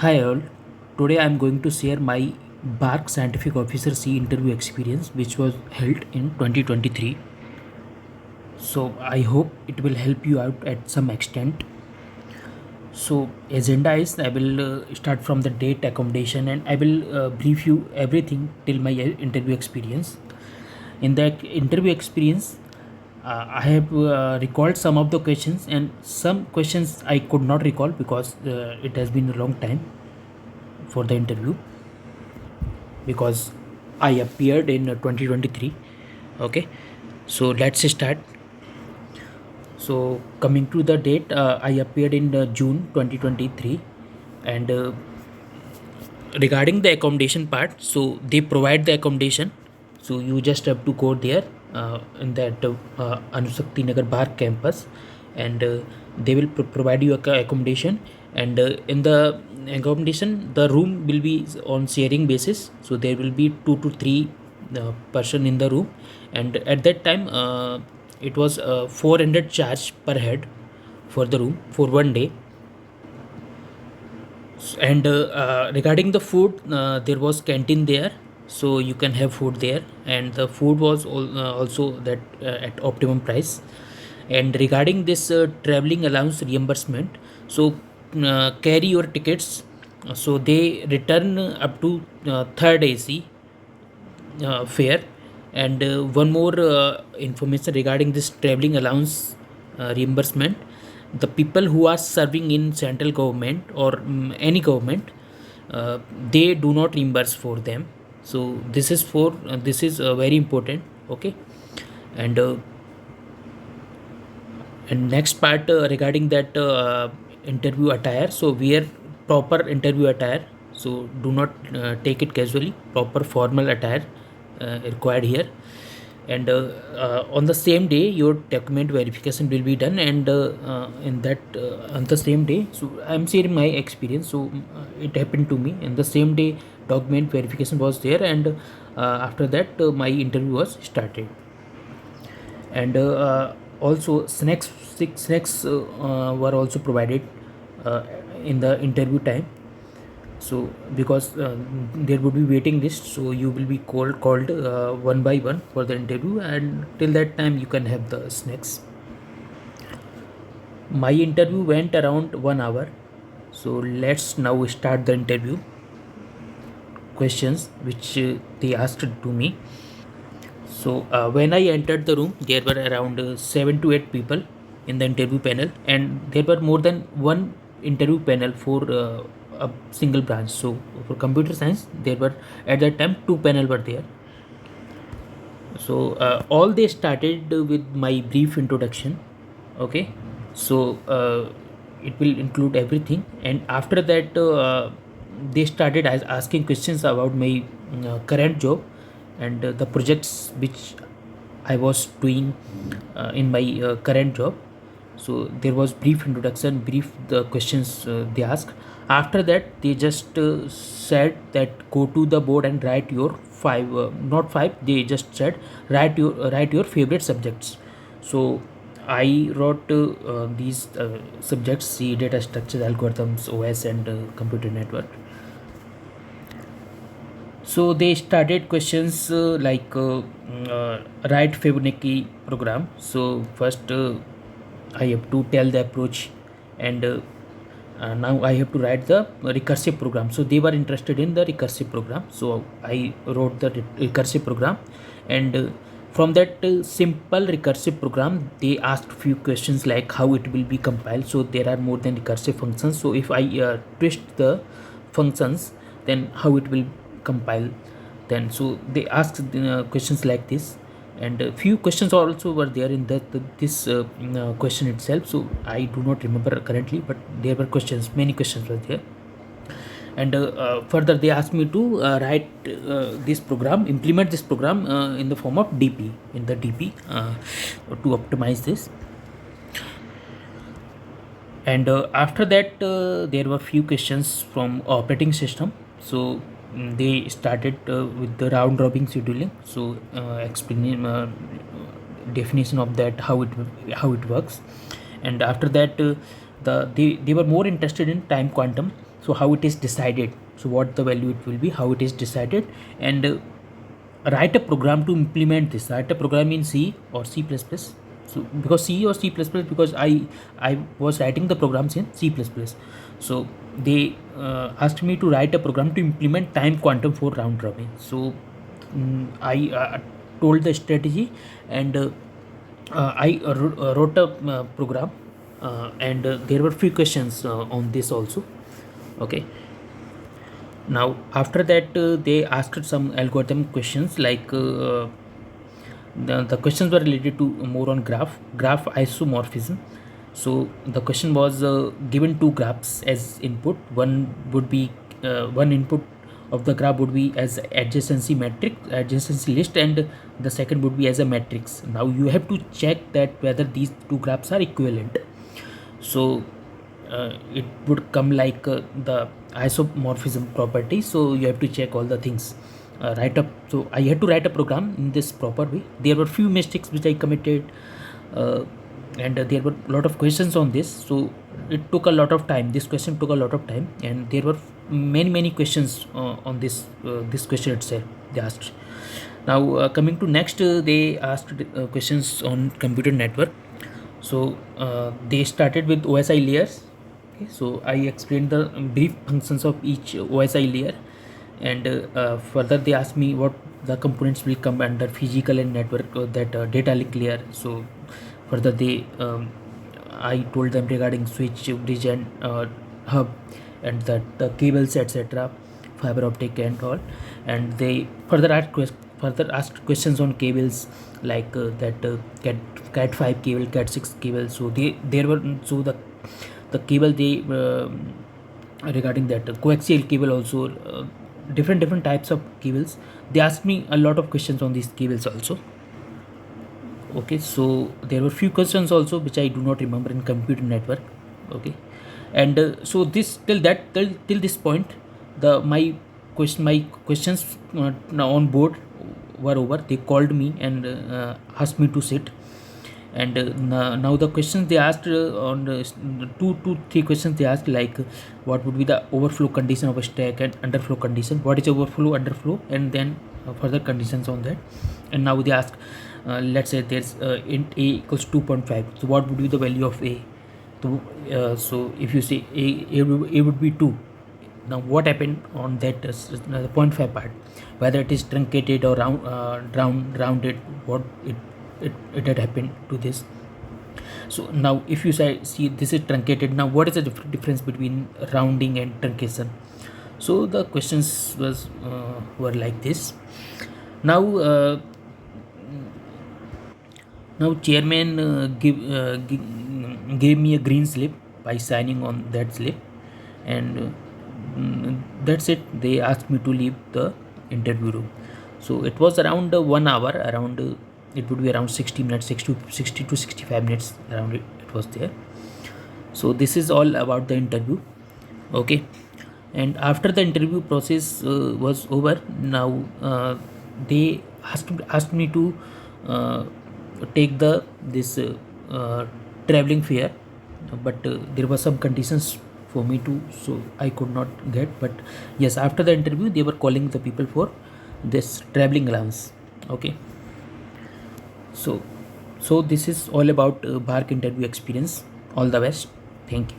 Hi all, today I am going to share my BARC Scientific Officer C interview experience which was held in 2023. So I hope it will help you out at some extent. So agenda is I will start from the date, accommodation, and I will brief you everything till my interview experience. In the interview experience, I have recalled some of the questions, and some questions I could not recall because it has been a long time for the interview, because I appeared in 2023. Okay, so let's start. So coming to the date, I appeared in June 2023, and regarding the accommodation part, so they provide the accommodation. So you just have to go there in that Anusakti Nagar Bar campus, and they will provide you accommodation. And in the accommodation, the room will be on sharing basis. So there will be 2 to 3 person in the room, and at that time, it was 400 charge per head for the room for one day. And regarding the food, there was canteen there, so you can have food there, and the food was also that at optimum price. And regarding this traveling allowance reimbursement, so carry your tickets, so they return up to third AC fare. And one more information regarding this traveling allowance reimbursement: the people who are serving in central government or any government, they do not reimburse for them. So this is very important. Okay. and and next part, regarding that interview attire, so wear proper interview attire. So do not take it casually. Proper formal attire required here. And on the same day your document verification will be done. And in that on the same day, so I'm sharing my experience. So it happened to me in the same day. Document verification was there, and after that my interview was started. And also snacks were also provided uh, in the interview time. So because there would be waiting list, so you will be called one by one for the interview, and till that time you can have the snacks. My interview went around 1 hour. So let's now start the interview questions which they asked to me. So when I entered the room, there were around 7 to 8 people in the interview panel, and there were more than one interview panel for a single branch. So for computer science, there were at that time two panel were there. So all they started with my brief introduction. Okay, so it will include everything, and after that they started asking questions about my current job, and the projects which I was doing in my current job. So there was brief introduction, brief the questions they asked. After that, they just said that go to the board and write your five, not five. They just said write your favorite subjects. So I wrote these subjects: C, data structures, algorithms, OS, and computer network. So they started questions write Fibonacci program. So first I have to tell the approach, and now I have to write the recursive program. So they were interested in the recursive program. So I wrote the recursive program, and from that simple recursive program, they asked few questions like how it will be compiled. So there are more than recursive functions. So if I twist the functions, then how it will compile. Then so they asked questions like this, and a few questions also were there in this question itself. So I do not remember currently, but there were questions, many questions were there. And further they asked me to write this program, implement this program in the form of DP, in the DP to optimize this. And after that there were few questions from operating system. So they started with the round robin scheduling. So explaining definition of that, how it works. And after that they were more interested in time quantum. So how it is decided, so what the value it will be, how it is decided, and write a program to implement this. Write a program in C or C++. So because C or C++, because I was writing the programs in C++. So they asked me to write a program to implement time quantum for round robin. So I told the strategy, and I wrote a program, and there were few questions on this also. Okay. Now after that, they asked some algorithm questions, like the questions were related to more on graph isomorphism. So the question was, given two graphs as input, one would be one input of the graph would be as adjacency list, and the second would be as a matrix. Now you have to check that whether these two graphs are equivalent. So it would come like the isomorphism property. So you have to check all the things, write up. So I had to write a program in this proper way. There were few mistakes which I committed, and there were a lot of questions on this, so it took a lot of time. This question took a lot of time, and there were many questions on this question itself they asked. Now coming to next, they asked questions on computer network. So they started with OSI layers. Okay, so I explained the brief functions of each OSI layer, and further they asked me what the components will come under physical and network, that data link layer. So further they I told them regarding switch, bridge, and hub, and that the cables, etc., fiber optic and all. And they further asked questions on cables, like that cat 5 cable, cat 6 cable. So there were, so the cable they regarding that coaxial cable also, different types of cables. They asked me a lot of questions on these cables also. Okay, so there were few questions also which I do not remember in computer network. Okay, and so this till this point, my questions now on board were over. They called me and asked me to sit, and now the questions they asked, on three questions they asked, like what would be the overflow condition of a stack, and underflow condition, what is overflow, underflow, and then further conditions on that. And now they ask, let's say there's int a equals 2.5, so what would be the value of a? So if you say a would be 2, now what happened on that the 0.5 part, whether it is truncated or rounded, what it had happened to this. So now if you see this is truncated, now what is the difference between rounding and truncation? So the questions were like this. Now chairman gave me a green slip by signing on that slip, and that's it. They asked me to leave the interview room. So it was around 1 hour, around it would be around 60 minutes, 60 to 65 minutes around it was there. So this is all about the interview. Okay, and after the interview process was over, now they asked me to take this traveling fare, but there were some conditions for me to, so I could not get. But yes, after the interview they were calling the people for this traveling allowance. Okay, so this is all about BARC interview experience. All the best. Thank you.